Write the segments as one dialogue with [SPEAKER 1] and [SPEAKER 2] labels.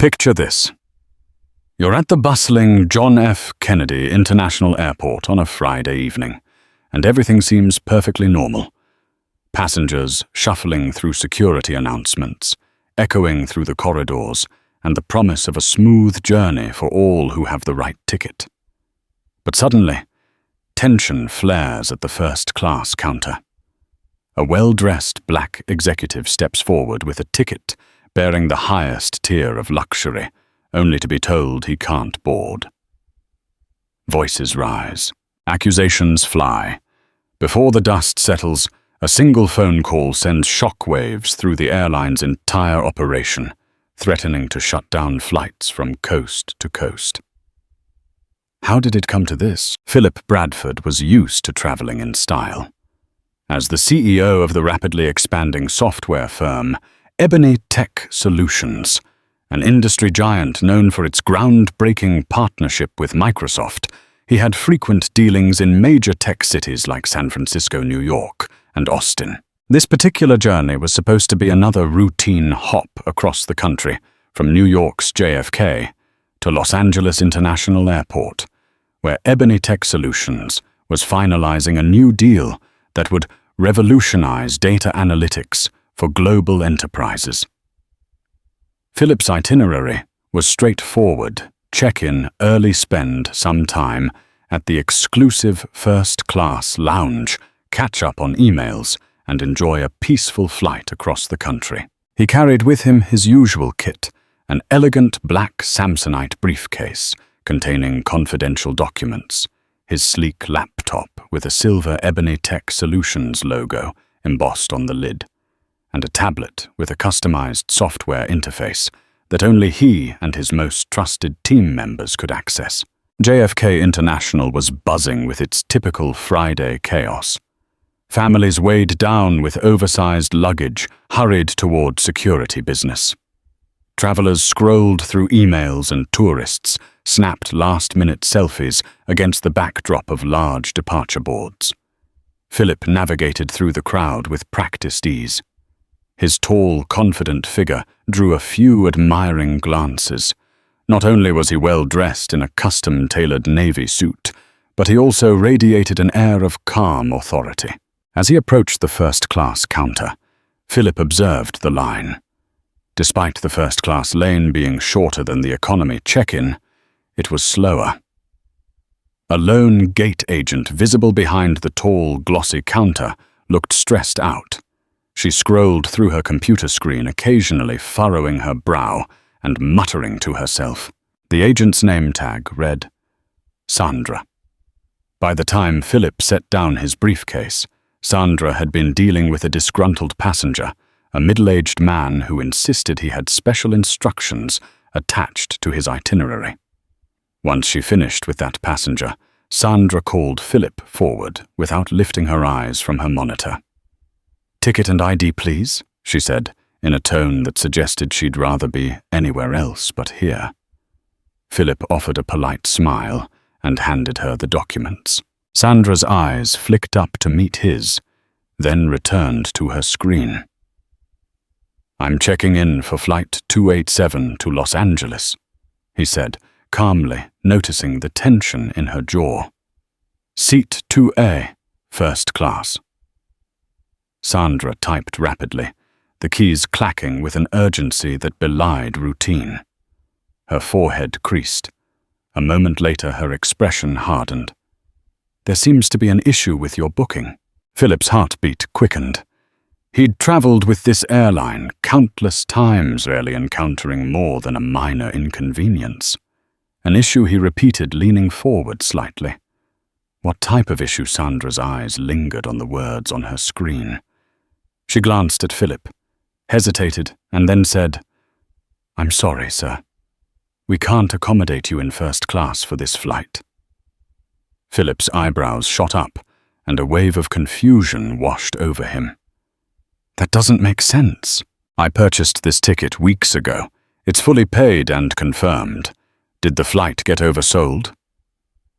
[SPEAKER 1] Picture this. You're at the bustling John F. Kennedy International Airport on a Friday evening, and everything seems perfectly normal. Passengers shuffling through security announcements, echoing through the corridors, and the promise of a smooth journey for all who have the right ticket. But suddenly, tension flares at the first-class counter. A well-dressed black executive steps forward with a ticket bearing the highest tier of luxury, only to be told he can't board. Voices rise. Accusations fly. Before the dust settles, a single phone call sends shockwaves through the airline's entire operation, threatening to shut down flights from coast to coast. How did it come to this? Philip Bradford was used to traveling in style. As the CEO of the rapidly expanding software firm, Ebony Tech Solutions, an industry giant known for its groundbreaking partnership with Microsoft, he had frequent dealings in major tech cities like San Francisco, New York, and Austin. This particular journey was supposed to be another routine hop across the country, from New York's JFK to Los Angeles International Airport, where Ebony Tech Solutions was finalizing a new deal that would revolutionize data analytics for global enterprises. Philip's itinerary was straightforward: check-in, early spend some time at the exclusive first-class lounge, catch up on emails, and enjoy a peaceful flight across the country. He carried with him his usual kit, an elegant black Samsonite briefcase containing confidential documents, his sleek laptop with a silver Ebony Tech Solutions logo embossed on the lid, and a tablet with a customized software interface that only he and his most trusted team members could access. JFK International was buzzing with its typical Friday chaos. Families weighed down with oversized luggage hurried toward security business. Travelers scrolled through emails and tourists snapped last-minute selfies against the backdrop of large departure boards. Philip navigated through the crowd with practiced ease. His tall, confident figure drew a few admiring glances. Not only was he well-dressed in a custom-tailored navy suit, but he also radiated an air of calm authority. As he approached the first-class counter, Philip observed the line. Despite the first-class lane being shorter than the economy check-in, it was slower. A lone gate agent visible behind the tall, glossy counter looked stressed out. She scrolled through her computer screen, occasionally furrowing her brow and muttering to herself. The agent's name tag read, Sandra. By the time Philip set down his briefcase, Sandra had been dealing with a disgruntled passenger, a middle-aged man who insisted he had special instructions attached to his itinerary. Once she finished with that passenger, Sandra called Philip forward without lifting her eyes from her monitor. "Ticket and ID, please," she said, in a tone that suggested she'd rather be anywhere else but here. Philip offered a polite smile and handed her the documents. Sandra's eyes flicked up to meet his, then returned to her screen. "I'm checking in for flight 287 to Los Angeles," he said, calmly noticing the tension in her jaw. "Seat 2A, first class." Sandra typed rapidly, the keys clacking with an urgency that belied routine. Her forehead creased. A moment later, her expression hardened. "There seems to be an issue with your booking." Philip's heartbeat quickened. He'd traveled with this airline countless times, rarely encountering more than a minor inconvenience. An issue he repeated, leaning forward slightly. What type of issue? Sandra's eyes lingered on the words on her screen. She glanced at Philip, hesitated, and then said, "I'm sorry, sir. We can't accommodate you in first class for this flight." Philip's eyebrows shot up, and a wave of confusion washed over him. "That doesn't make sense. I purchased this ticket weeks ago. It's fully paid and confirmed. Did the flight get oversold?"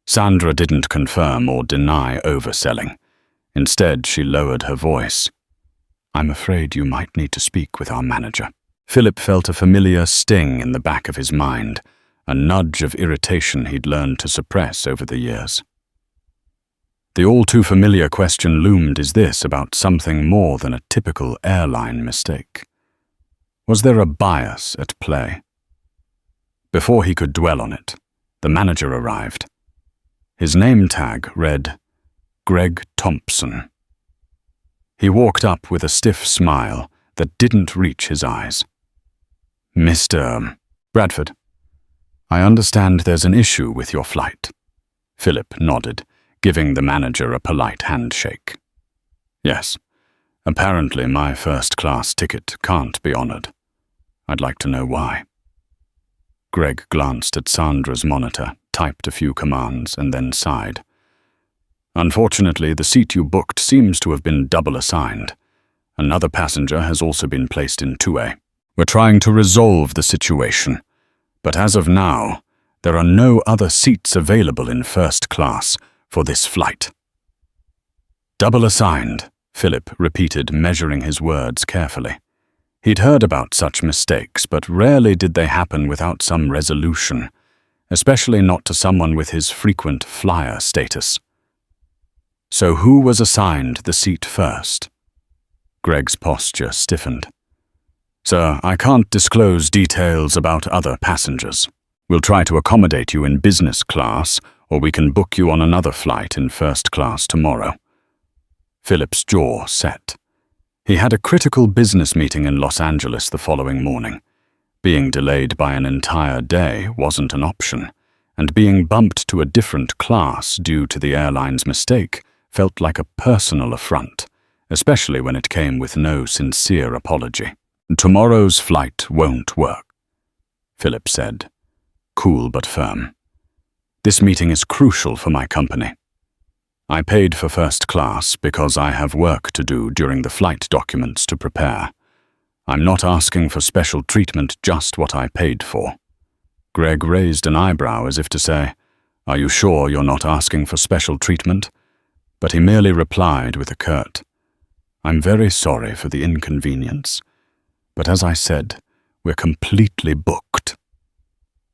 [SPEAKER 1] Sandra didn't confirm or deny overselling. Instead, she lowered her voice. "I'm afraid you might need to speak with our manager." Philip felt a familiar sting in the back of his mind, a nudge of irritation he'd learned to suppress over the years. The all-too-familiar question loomed: is this about something more than a typical airline mistake? Was there a bias at play? Before he could dwell on it, the manager arrived. His name tag read Greg Thompson. He walked up with a stiff smile that didn't reach his eyes. "Mr. Bradford, I understand there's an issue with your flight." Philip nodded, giving the manager a polite handshake. "Yes, apparently my first-class ticket can't be honored. I'd like to know why." Greg glanced at Sandra's monitor, typed a few commands, and then sighed. "Unfortunately, the seat you booked seems to have been double-assigned. Another passenger has also been placed in 2A. We're trying to resolve the situation, but as of now, there are no other seats available in first class for this flight." "Double-assigned," Philip repeated, measuring his words carefully. He'd heard about such mistakes, but rarely did they happen without some resolution, especially not to someone with his frequent flyer status. "So who was assigned the seat first?" Greg's posture stiffened. "Sir, I can't disclose details about other passengers. We'll try to accommodate you in business class, or we can book you on another flight in first class tomorrow." Philip's jaw set. He had a critical business meeting in Los Angeles the following morning. Being delayed by an entire day wasn't an option, and being bumped to a different class due to the airline's mistake felt like a personal affront, especially when it came with no sincere apology. "Tomorrow's flight won't work," Philip said, cool but firm. "This meeting is crucial for my company. I paid for first class because I have work to do during the flight documents to prepare. I'm not asking for special treatment, just what I paid for." Greg raised an eyebrow as if to say, "Are you sure you're not asking for special treatment?" But he merely replied with a curt, "I'm very sorry for the inconvenience, but as I said, we're completely booked."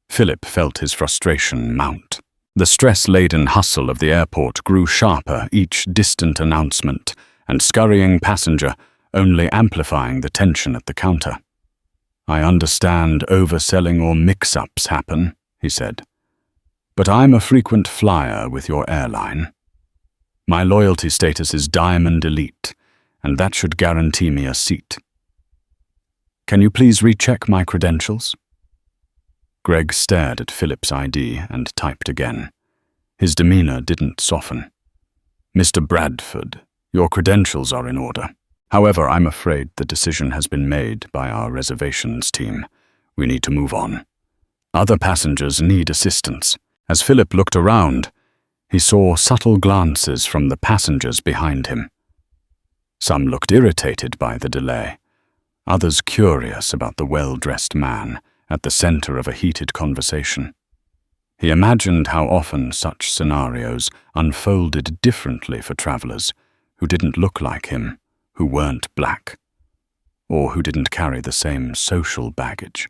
[SPEAKER 1] Philip felt his frustration mount. The stress-laden hustle of the airport grew sharper each distant announcement, and scurrying passenger only amplifying the tension at the counter. "I understand overselling or mix-ups happen," he said, "but I'm a frequent flyer with your airline. My loyalty status is Diamond Elite, and that should guarantee me a seat. Can you please recheck my credentials?" Greg stared at Philip's ID and typed again. His demeanor didn't soften. "Mr. Bradford, your credentials are in order. However, I'm afraid the decision has been made by our reservations team. We need to move on. Other passengers need assistance." As Philip looked around, he saw subtle glances from the passengers behind him. Some looked irritated by the delay, others curious about the well-dressed man at the center of a heated conversation. He imagined how often such scenarios unfolded differently for travelers who didn't look like him, who weren't black, or who didn't carry the same social baggage.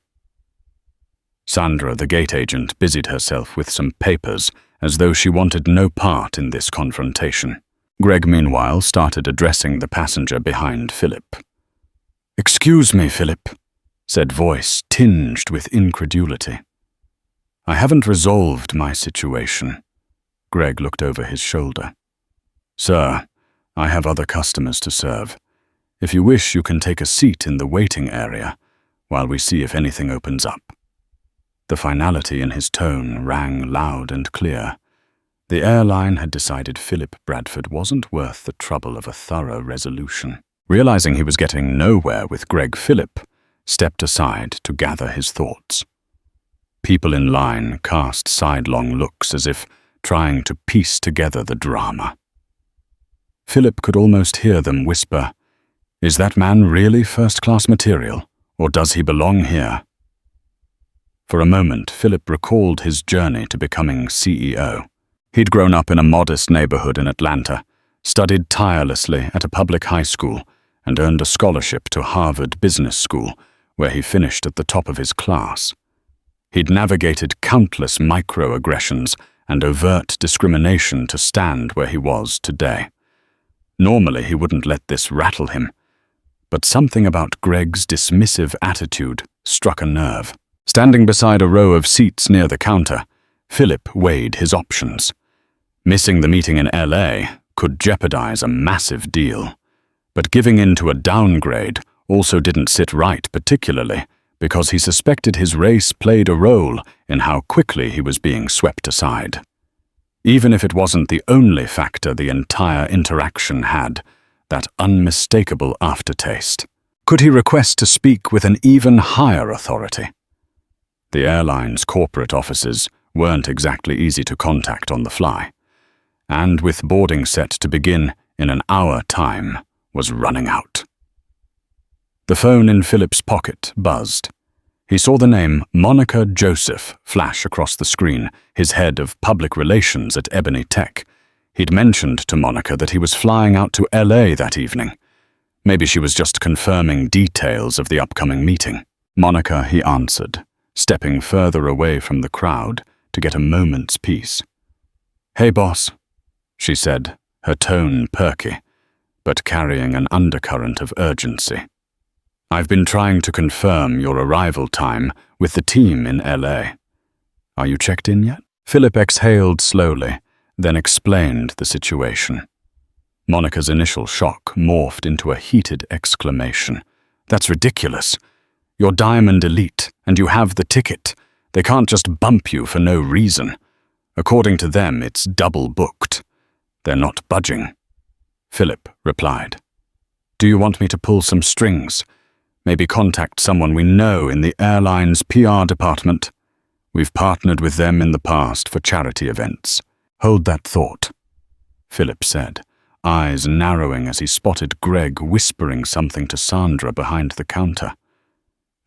[SPEAKER 1] Sandra, the gate agent, busied herself with some papers as though she wanted no part in this confrontation. Greg, meanwhile, started addressing the passenger behind Philip. "Excuse me, Philip," said voice tinged with incredulity. "I haven't resolved my situation." Greg looked over his shoulder. "Sir, I have other customers to serve. If you wish, you can take a seat in the waiting area while we see if anything opens up." The finality in his tone rang loud and clear. The airline had decided Philip Bradford wasn't worth the trouble of a thorough resolution. Realizing he was getting nowhere with Greg, Philip stepped aside to gather his thoughts. People in line cast sidelong looks as if trying to piece together the drama. Philip could almost hear them whisper, "Is that man really first-class material, or does he belong here?" For a moment, Philip recalled his journey to becoming CEO. He'd grown up in a modest neighborhood in Atlanta, studied tirelessly at a public high school, and earned a scholarship to Harvard Business School, where he finished at the top of his class. He'd navigated countless microaggressions and overt discrimination to stand where he was today. Normally, he wouldn't let this rattle him, but something about Greg's dismissive attitude struck a nerve. Standing beside a row of seats near the counter, Philip weighed his options. Missing the meeting in LA could jeopardize a massive deal, but giving in to a downgrade also didn't sit right particularly because he suspected his race played a role in how quickly he was being swept aside. Even if it wasn't the only factor the entire interaction had, that unmistakable aftertaste. Could he request to speak with an even higher authority? The airline's corporate offices weren't exactly easy to contact on the fly, and with boarding set to begin in an hour time was running out. The phone in Philip's pocket buzzed. He saw the name Monica Joseph flash across the screen, his head of public relations at Ebony Tech. He'd mentioned to Monica that he was flying out to LA that evening. Maybe she was just confirming details of the upcoming meeting. Monica, he answered, stepping further away from the crowd to get a moment's peace. "Hey, boss," she said, her tone perky, but carrying an undercurrent of urgency. "I've been trying to confirm your arrival time with the team in LA. Are you checked in yet?" Philip exhaled slowly, then explained the situation. Monica's initial shock morphed into a heated exclamation. "That's ridiculous. You're Diamond Elite, and you have the ticket. They can't just bump you for no reason. According to them, it's double booked. They're not budging." Philip replied, "Do you want me to pull some strings? Maybe contact someone we know in the airline's PR department. We've partnered with them in the past for charity events." "Hold that thought," Philip said, eyes narrowing as he spotted Greg whispering something to Sandra behind the counter.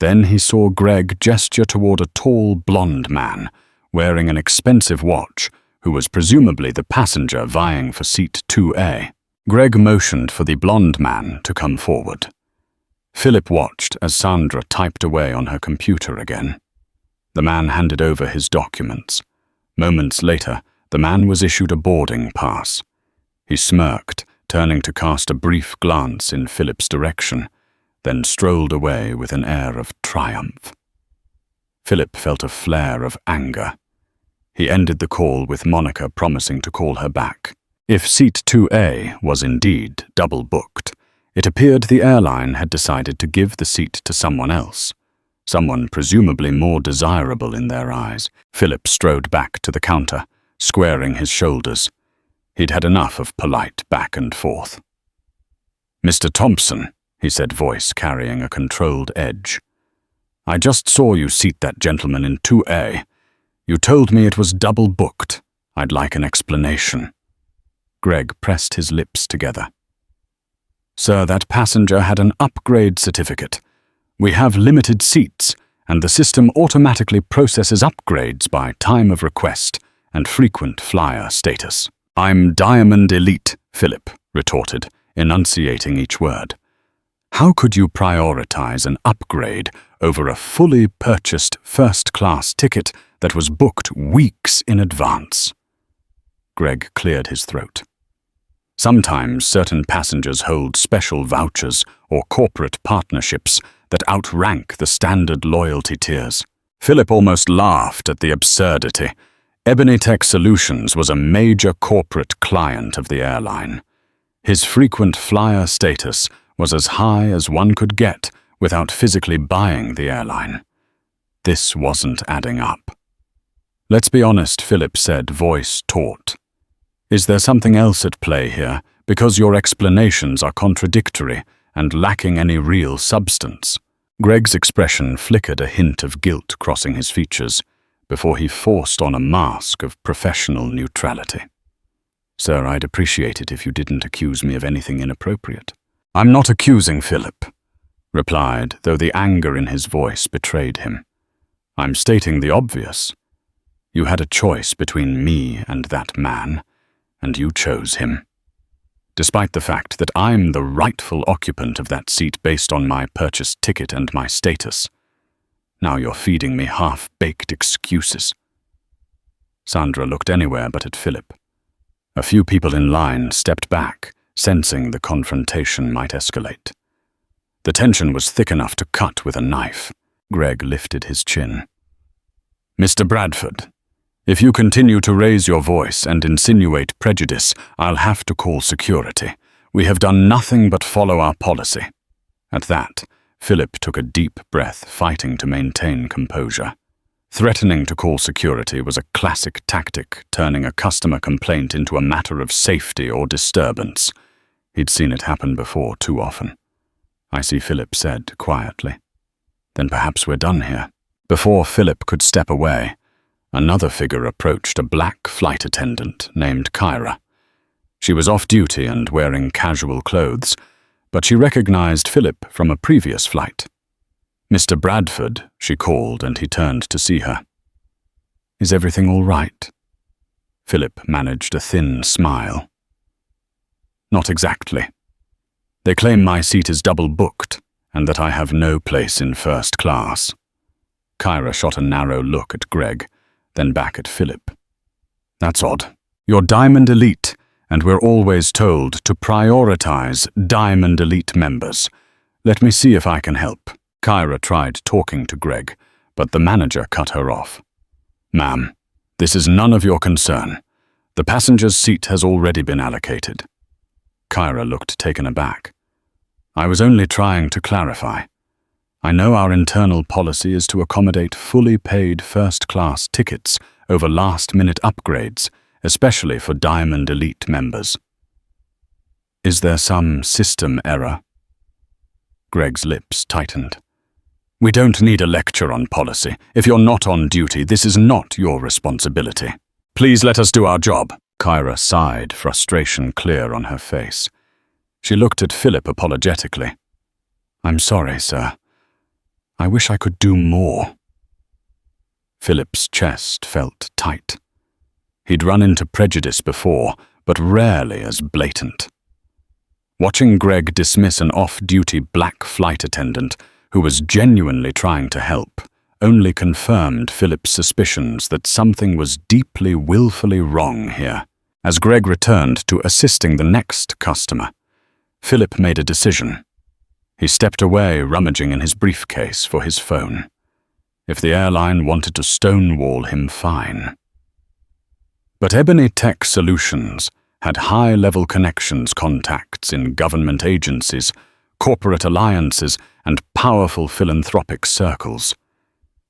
[SPEAKER 1] Then he saw Greg gesture toward a tall, blonde man, wearing an expensive watch, who was presumably the passenger vying for seat 2A. Greg motioned for the blonde man to come forward. Philip watched as Sandra typed away on her computer again. The man handed over his documents. Moments later, the man was issued a boarding pass. He smirked, turning to cast a brief glance in Philip's direction, then strolled away with an air of triumph. Philip felt a flare of anger. He ended the call with Monica promising to call her back. If seat 2A was indeed double booked, it appeared the airline had decided to give the seat to someone else, someone presumably more desirable in their eyes. Philip strode back to the counter, squaring his shoulders. He'd had enough of polite back and forth. "Mr. Thompson," he said, voice carrying a controlled edge. "I just saw you seat that gentleman in 2A. You told me it was double booked. I'd like an explanation." Greg pressed his lips together. "Sir, that passenger had an upgrade certificate. We have limited seats, and the system automatically processes upgrades by time of request and frequent flyer status." "I'm Diamond Elite," Philip retorted, enunciating each word. "How could you prioritize an upgrade over a fully purchased first-class ticket that was booked weeks in advance?" Greg cleared his throat. Sometimes certain passengers hold special vouchers or corporate partnerships that outrank the standard loyalty tiers. Philip almost laughed at the absurdity. Ebony Tech Solutions was a major corporate client of the airline. His frequent flyer status was as high as one could get without physically buying the airline. This wasn't adding up. "Let's be honest," Philip said, voice taut. "Is there something else at play here, because your explanations are contradictory and lacking any real substance?" Greg's expression flickered a hint of guilt crossing his features before he forced on a mask of professional neutrality. "Sir, I'd appreciate it if you didn't accuse me of anything inappropriate." "I'm not accusing Philip," replied, though the anger in his voice betrayed him. "I'm stating the obvious. You had a choice between me and that man, and you chose him. despite the fact that I'm the rightful occupant of that seat based on my purchased ticket and my status. Now you're feeding me half-baked excuses." Sandra looked anywhere but at Philip. A few people in line stepped back, sensing the confrontation might escalate. The tension was thick enough to cut with a knife. Greg lifted his chin. "Mr. Bradford, if you continue to raise your voice and insinuate prejudice, I'll have to call security. We have done nothing but follow our policy." At that, Philip took a deep breath, fighting to maintain composure. Threatening to call security was a classic tactic, turning a customer complaint into a matter of safety or disturbance. He'd seen it happen before too often. "I see," Philip said quietly. "Then perhaps we're done here." Before Philip could step away, another figure approached, a black flight attendant named Kyra. She was off-duty and wearing casual clothes, but she recognized Philip from a previous flight. "Mr. Bradford," she called, and he turned to see her. "Is everything all right?" Philip managed a thin smile. "Not exactly. They claim my seat is double-booked and that I have no place in first class." Kyra shot a narrow look at Greg, then back at Philip. "That's odd. You're Diamond Elite, and we're always told to prioritize Diamond Elite members. Let me see if I can help." Kyra tried talking to Greg, but the manager cut her off. "Ma'am, this is none of your concern. The passenger's seat has already been allocated." Kyra looked taken aback. "I was only trying to clarify. I know our internal policy is to accommodate fully paid first-class tickets over last-minute upgrades, especially for Diamond Elite members." "Is there some system error?" Greg's lips tightened. "We don't need a lecture on policy. If you're not on duty, this is not your responsibility. Please let us do our job." Kyra sighed, frustration clear on her face. She looked at Philip apologetically. "I'm sorry, sir. I wish I could do more." Philip's chest felt tight. He'd run into prejudice before, but rarely as blatant. Watching Greg dismiss an off-duty black flight attendant who was genuinely trying to help only confirmed Philip's suspicions that something was deeply, willfully wrong here. As Greg returned to assisting the next customer, Philip made a decision. He stepped away, rummaging in his briefcase for his phone. If the airline wanted to stonewall him, fine. But Ebony Tech Solutions had high-level connections, contacts in government agencies, corporate alliances, and powerful philanthropic circles.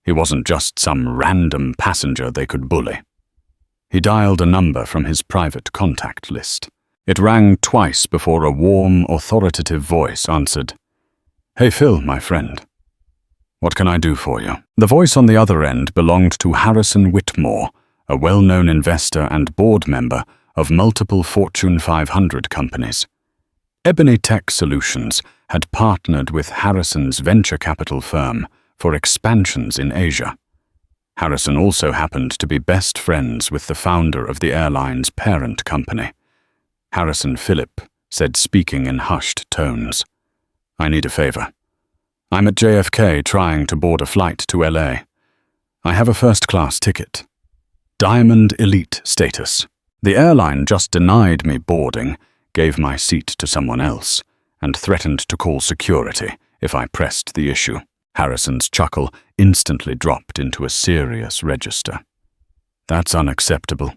[SPEAKER 1] He wasn't just some random passenger they could bully. He dialed a number from his private contact list. It rang twice before a warm, authoritative voice answered. "Hey Phil, my friend. What can I do for you?" The voice on the other end belonged to Harrison Whitmore, a well-known investor and board member of multiple Fortune 500 companies. Ebony Tech Solutions had partnered with Harrison's venture capital firm for expansions in Asia. Harrison also happened to be best friends with the founder of the airline's parent company. Harrison Philip said, speaking in hushed tones, "I need a favor. I'm at JFK trying to board a flight to LA. I have a first-class ticket. Diamond Elite status. The airline just denied me boarding, gave my seat to someone else, and threatened to call security if I pressed the issue." Harrison's chuckle instantly dropped into a serious register. "That's unacceptable.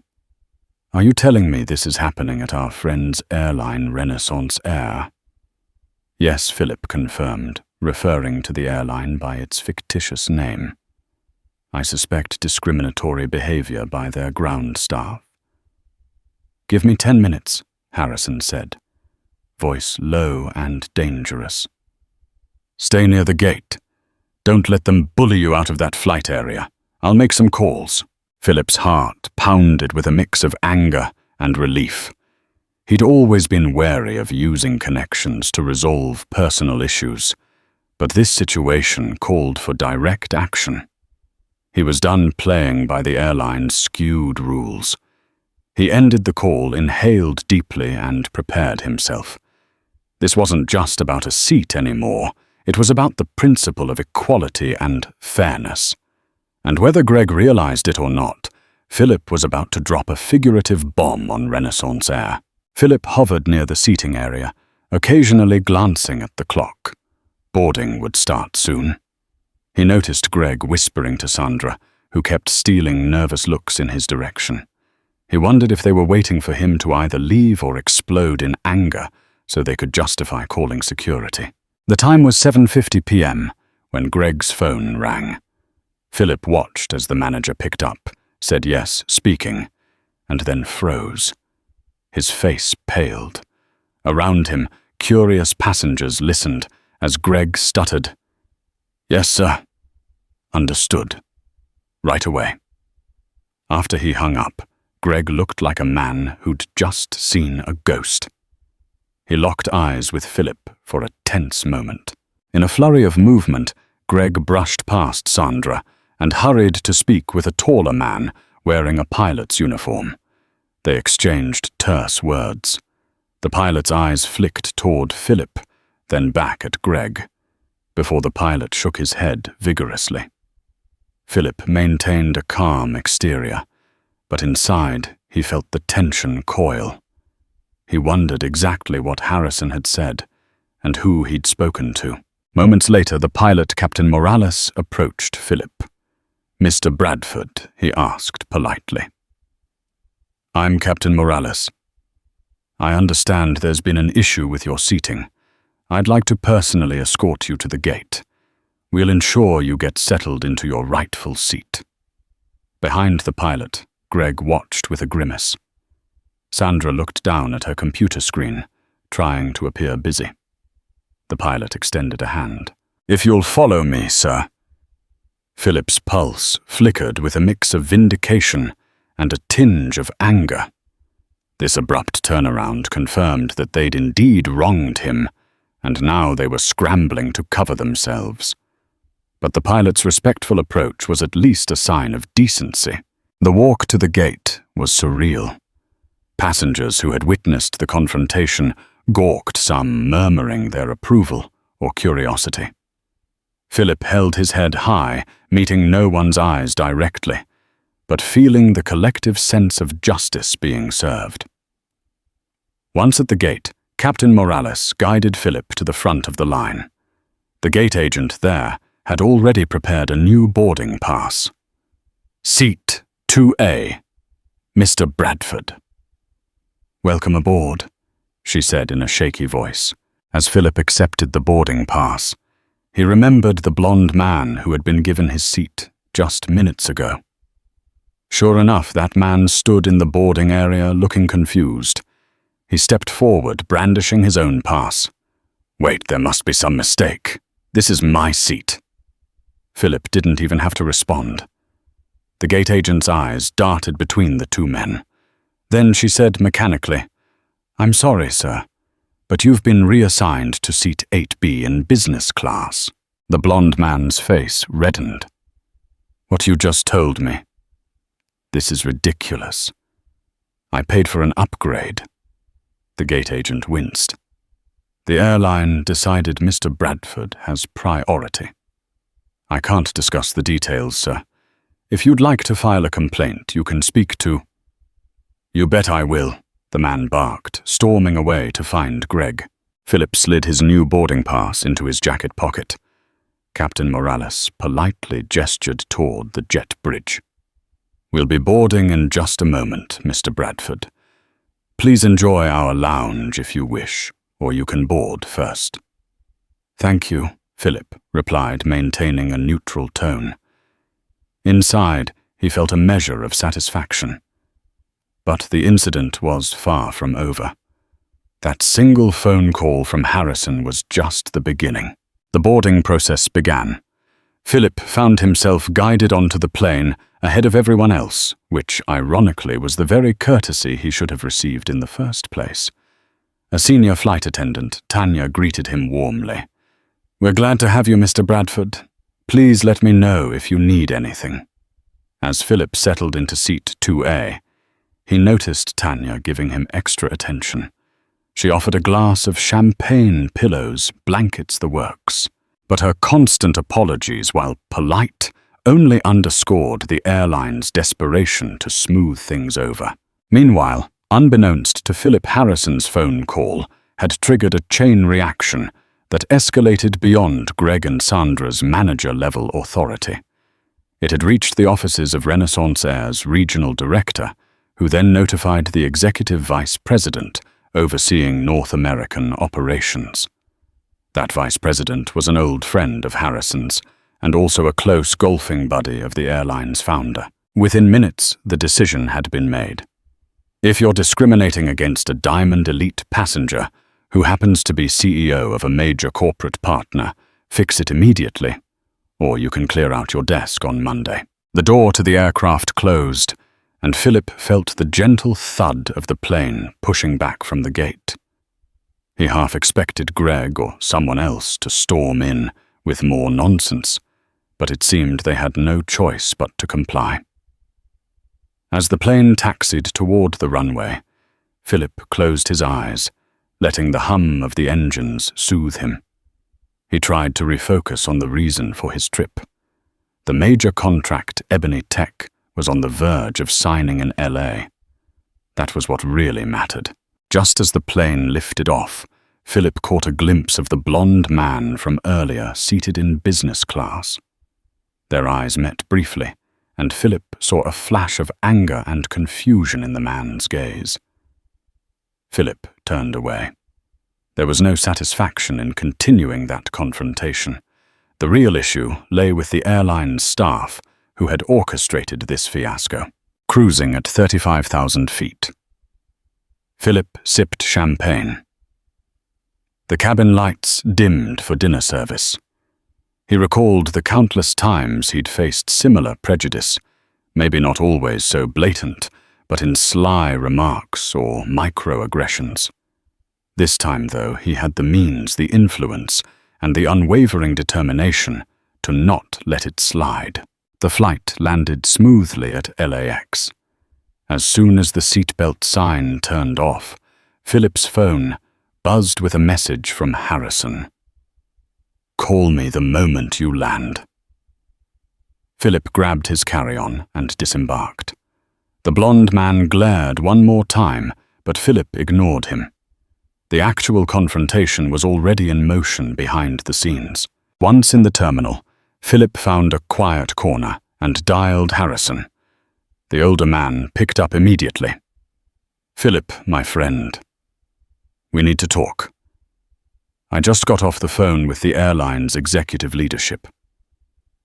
[SPEAKER 1] Are you telling me this is happening at our friend's airline, Renaissance Air?" "Yes," Philip confirmed, referring to the airline by its fictitious name. "I suspect discriminatory behavior by their ground staff." "Give me 10 minutes, Harrison said, voice low and dangerous. "Stay near the gate. Don't let them bully you out of that flight area. I'll make some calls." Philip's heart pounded with a mix of anger and relief. He'd always been wary of using connections to resolve personal issues, but this situation called for direct action. He was done playing by the airline's skewed rules. He ended the call, inhaled deeply, and prepared himself. This wasn't just about a seat anymore. It was about the principle of equality and fairness. And whether Greg realized it or not, Philip was about to drop a figurative bomb on Renaissance Air. Philip hovered near the seating area, occasionally glancing at the clock. Boarding would start soon. He noticed Greg whispering to Sandra, who kept stealing nervous looks in his direction. He wondered if they were waiting for him to either leave or explode in anger so they could justify calling security. The time was 7:50 p.m. when Greg's phone rang. Philip watched as the manager picked up, said yes, speaking, and then froze. His face paled. Around him, curious passengers listened as Greg stuttered, "Yes, sir." "Understood. Right away." After he hung up, Greg looked like a man who'd just seen a ghost. He locked eyes with Philip for a tense moment. In a flurry of movement, Greg brushed past Sandra and hurried to speak with a taller man wearing a pilot's uniform. They exchanged terse words. The pilot's eyes flicked toward Philip, then back at Greg, before the pilot shook his head vigorously. Philip maintained a calm exterior, but inside he felt the tension coil. He wondered exactly what Harrison had said and who he'd spoken to. Moments later, the pilot, Captain Morales, approached Philip. "Mr. Bradford," he asked politely. "I'm Captain Morales. I understand there's been an issue with your seating. I'd like to personally escort you to the gate. We'll ensure you get settled into your rightful seat." Behind the pilot, Greg watched with a grimace. Sandra looked down at her computer screen, trying to appear busy. The pilot extended a hand. "If you'll follow me, sir." Philip's pulse flickered with a mix of vindication and a tinge of anger. This abrupt turnaround confirmed that they'd indeed wronged him, and now they were scrambling to cover themselves. But the pilot's respectful approach was at least a sign of decency. The walk to the gate was surreal. Passengers who had witnessed the confrontation gawked, some murmuring their approval or curiosity. Philip held his head high, meeting no one's eyes directly, but feeling the collective sense of justice being served. Once at the gate, Captain Morales guided Philip to the front of the line. The gate agent there had already prepared a new boarding pass. "Seat 2A, Mr. Bradford." "Welcome aboard," she said in a shaky voice, as Philip accepted the boarding pass. He remembered the blonde man who had been given his seat just minutes ago. Sure enough, that man stood in the boarding area looking confused. He stepped forward, brandishing his own pass. "Wait, there must be some mistake. This is my seat." Philip didn't even have to respond. The gate agent's eyes darted between the two men. Then she said mechanically, "I'm sorry, sir, but you've been reassigned to seat 8B in business class." The blonde man's face reddened. "What you just told me. This is ridiculous. I paid for an upgrade." The gate agent winced. "The airline decided Mr. Bradford has priority. I can't discuss the details, sir. If you'd like to file a complaint, you can speak to—" "You bet I will," the man barked, storming away to find Greg. Philip slid his new boarding pass into his jacket pocket. Captain Morales politely gestured toward the jet bridge. "We'll be boarding in just a moment, Mr. Bradford. Please enjoy our lounge if you wish, or you can board first." "Thank you," Philip replied, maintaining a neutral tone. Inside, he felt a measure of satisfaction. But the incident was far from over. That single phone call from Harrison was just the beginning. The boarding process began. Philip found himself guided onto the plane ahead of everyone else, which ironically was the very courtesy he should have received in the first place. A senior flight attendant, Tanya, greeted him warmly. "We're glad to have you, Mr. Bradford. Please let me know if you need anything." As Philip settled into seat 2A, He noticed Tanya giving him extra attention. She offered a glass of champagne, pillows, blankets, the works. But her constant apologies, while polite, only underscored the airline's desperation to smooth things over. Meanwhile, unbeknownst to Philip, Harrison's phone call had triggered a chain reaction that escalated beyond Greg and Sandra's manager-level authority. It had reached the offices of Renaissance Air's regional director, who then notified the executive vice president overseeing North American operations. That vice president was an old friend of Harrison's and also a close golfing buddy of the airline's founder. Within minutes, the decision had been made. If you're discriminating against a Diamond Elite passenger who happens to be CEO of a major corporate partner, fix it immediately, or you can clear out your desk on Monday. The door to the aircraft closed, and Philip felt the gentle thud of the plane pushing back from the gate. He half expected Greg or someone else to storm in with more nonsense, but it seemed they had no choice but to comply. As the plane taxied toward the runway, Philip closed his eyes, letting the hum of the engines soothe him. He tried to refocus on the reason for his trip. The major contract Ebony Tech was on the verge of signing in LA. That was what really mattered. Just as the plane lifted off, Philip caught a glimpse of the blonde man from earlier seated in business class. Their eyes met briefly, and Philip saw a flash of anger and confusion in the man's gaze. Philip turned away. There was no satisfaction in continuing that confrontation. The real issue lay with the airline's staff, who had orchestrated this fiasco. Cruising at 35,000 feet. Philip sipped champagne. The cabin lights dimmed for dinner service. He recalled the countless times he'd faced similar prejudice, maybe not always so blatant, but in sly remarks or microaggressions. This time, though, he had the means, the influence, and the unwavering determination to not let it slide. The flight landed smoothly at LAX. As soon as the seatbelt sign turned off, Philip's phone buzzed with a message from Harrison. "Call me the moment you land." Philip grabbed his carry-on and disembarked. The blonde man glared one more time, but Philip ignored him. The actual confrontation was already in motion behind the scenes. Once in the terminal, Philip found a quiet corner and dialed Harrison. The older man picked up immediately. "Philip, my friend. We need to talk. I just got off the phone with the airline's executive leadership.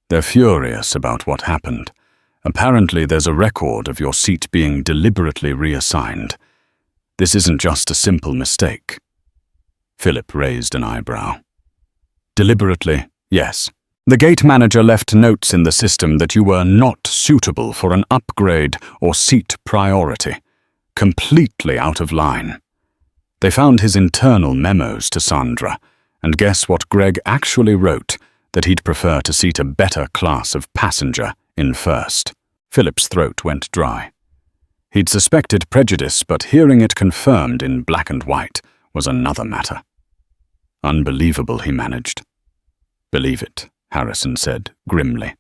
[SPEAKER 1] They're furious about what happened. Apparently there's a record of your seat being deliberately reassigned. This isn't just a simple mistake." Philip raised an eyebrow. "Deliberately, yes. The gate manager left notes in the system that you were not suitable for an upgrade or seat priority. Completely out of line. They found his internal memos to Sandra, and guess what Greg actually wrote? That he'd prefer to seat a better class of passenger in first." Philip's throat went dry. He'd suspected prejudice, but hearing it confirmed in black and white was another matter. "Unbelievable," he managed. "Believe it," Harrison said grimly.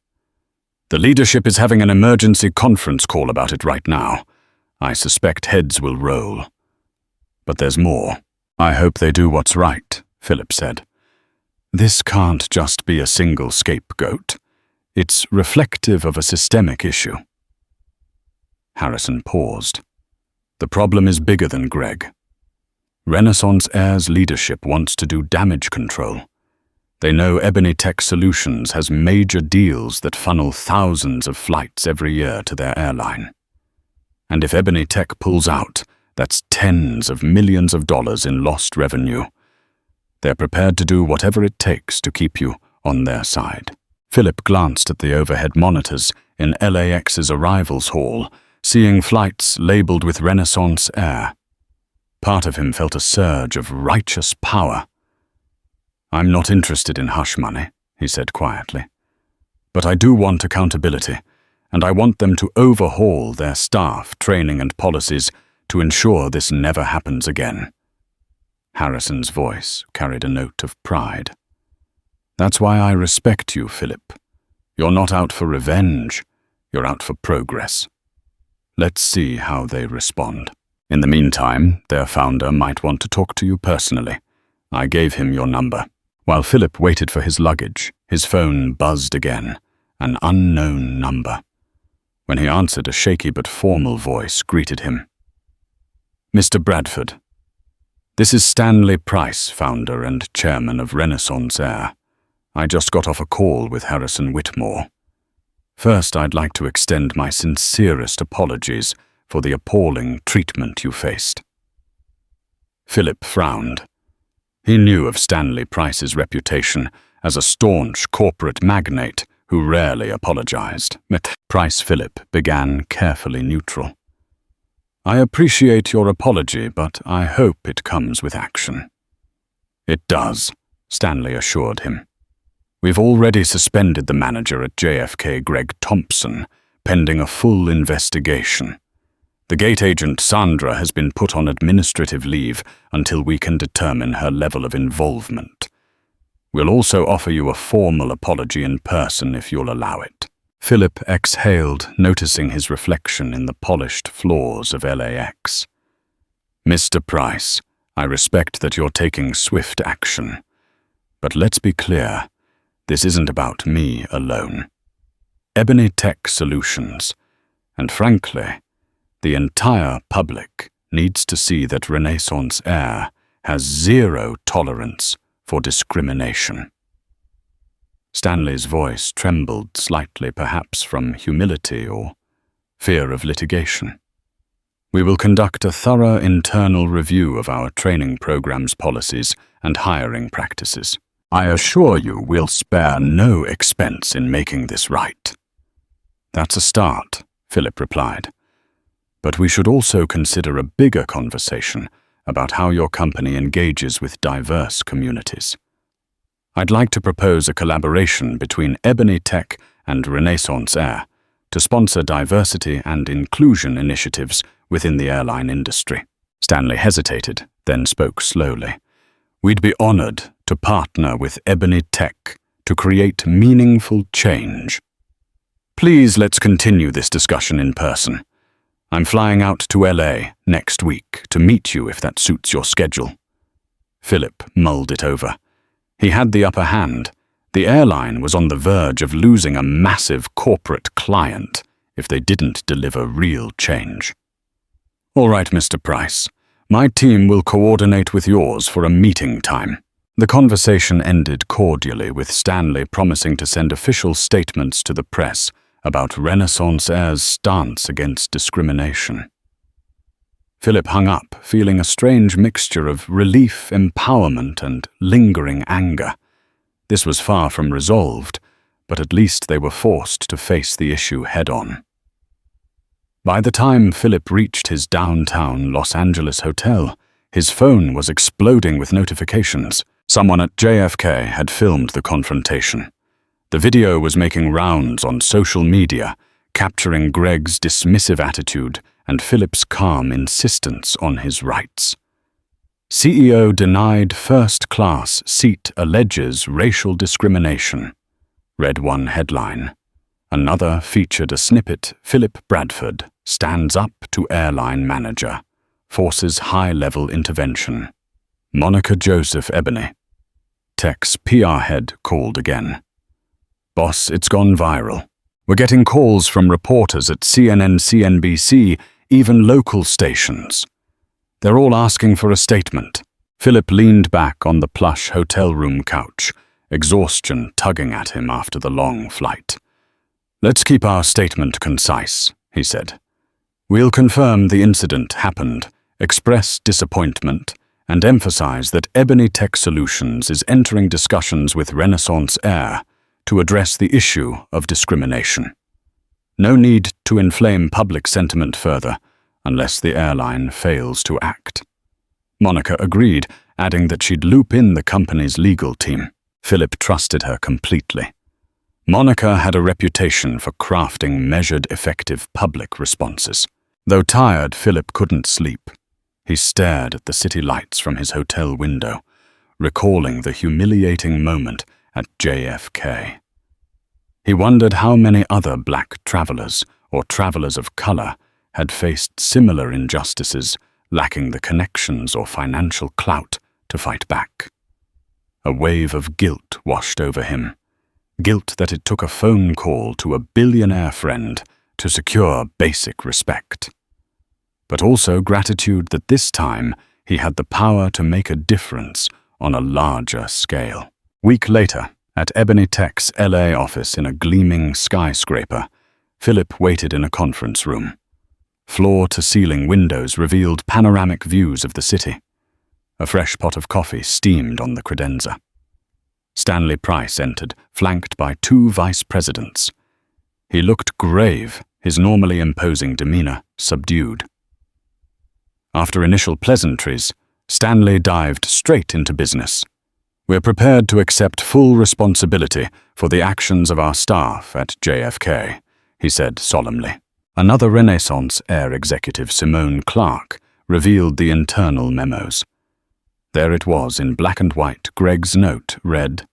[SPEAKER 1] "The leadership is having an emergency conference call about it right now. I suspect heads will roll. But there's more. I hope they do what's right," Philip said. "This can't just be a single scapegoat. It's reflective of a systemic issue." Harrison paused. "The problem is bigger than Greg. Renaissance Air's leadership wants to do damage control. They know Ebony Tech Solutions has major deals that funnel thousands of flights every year to their airline. And if Ebony Tech pulls out, that's tens of millions of dollars in lost revenue. They're prepared to do whatever it takes to keep you on their side." Philip glanced at the overhead monitors in LAX's arrivals hall, seeing flights labeled with Renaissance Air. Part of him felt a surge of righteous power. "I'm not interested in hush money," he said quietly. "But I do want accountability, and I want them to overhaul their staff, training and policies to ensure this never happens again." Harrison's voice carried a note of pride. "That's why I respect you, Philip. You're not out for revenge, you're out for progress. Let's see how they respond. In the meantime, their founder might want to talk to you personally. I gave him your number." While Philip waited for his luggage, his phone buzzed again, an unknown number. When he answered, a shaky but formal voice greeted him. "Mr. Bradford, this is Stanley Price, founder and chairman of Renaissance Air. I just got off a call with Harrison Whitmore. First, I'd like to extend my sincerest apologies for the appalling treatment you faced." Philip frowned. He knew of Stanley Price's reputation as a staunch corporate magnate who rarely apologized. Price Philip began carefully neutral. "I appreciate your apology, but I hope it comes with action." "It does," Stanley assured him. "We've already suspended the manager at JFK, Greg Thompson, pending a full investigation. The gate agent Sandra has been put on administrative leave until we can determine her level of involvement. We'll also offer you a formal apology in person if you'll allow it." Philip exhaled, noticing his reflection in the polished floors of LAX. "Mr. Price, I respect that you're taking swift action. But let's be clear, this isn't about me alone. Ebony Tech Solutions, and frankly, the entire public needs to see that Renaissance Air has zero tolerance for discrimination." Stanley's voice trembled slightly, perhaps from humility or fear of litigation. "We will conduct a thorough internal review of our training programs, policies, and hiring practices. I assure you we'll spare no expense in making this right." "That's a start," Philip replied. "But we should also consider a bigger conversation about how your company engages with diverse communities. I'd like to propose a collaboration between Ebony Tech and Renaissance Air to sponsor diversity and inclusion initiatives within the airline industry." Stanley hesitated, then spoke slowly. "We'd be honored to partner with Ebony Tech to create meaningful change. Please, let's continue this discussion in person. I'm flying out to LA next week to meet you if that suits your schedule." Philip mulled it over. He had the upper hand. The airline was on the verge of losing a massive corporate client if they didn't deliver real change. "All right, Mr. Price. My team will coordinate with yours for a meeting time." The conversation ended cordially, with Stanley promising to send official statements to the press about Renaissance Air's stance against discrimination. Philip hung up, feeling a strange mixture of relief, empowerment, and lingering anger. This was far from resolved, but at least they were forced to face the issue head-on. By the time Philip reached his downtown Los Angeles hotel, his phone was exploding with notifications. Someone at JFK had filmed the confrontation. The video was making rounds on social media, capturing Greg's dismissive attitude and Philip's calm insistence on his rights. "CEO denied first-class seat alleges racial discrimination," read one headline. Another featured a snippet: "Philip Bradford stands up to airline manager, forces high-level intervention." Monica Joseph Ebony. Tech's PR head called again. "Boss, it's gone viral. We're getting calls from reporters at CNN, CNBC, even local stations. They're all asking for a statement." Philip leaned back on the plush hotel room couch, exhaustion tugging at him after the long flight. "Let's keep our statement concise," he said. "We'll confirm the incident happened, express disappointment, and emphasize that Ebony Tech Solutions is entering discussions with Renaissance Air to address the issue of discrimination. No need to inflame public sentiment further unless the airline fails to act." Monica agreed, adding that she'd loop in the company's legal team. Philip trusted her completely. Monica had a reputation for crafting measured, effective public responses. Though tired, Philip couldn't sleep. He stared at the city lights from his hotel window, recalling the humiliating moment at JFK. He wondered how many other black travelers, or travelers of color, had faced similar injustices, lacking the connections or financial clout to fight back. A wave of guilt washed over him. Guilt that it took a phone call to a billionaire friend to secure basic respect. But also gratitude that this time he had the power to make a difference on a larger scale. Week later, at Ebony Tech's LA office in a gleaming skyscraper, Philip waited in a conference room. Floor-to-ceiling windows revealed panoramic views of the city. A fresh pot of coffee steamed on the credenza. Stanley Price entered, flanked by 2 vice presidents. He looked grave, his normally imposing demeanor subdued. After initial pleasantries, Stanley dived straight into business. "We're prepared to accept full responsibility for the actions of our staff at JFK," he said solemnly. Another Renaissance Air executive, Simone Clark, revealed the internal memos. There it was in black and white. Greg's note read,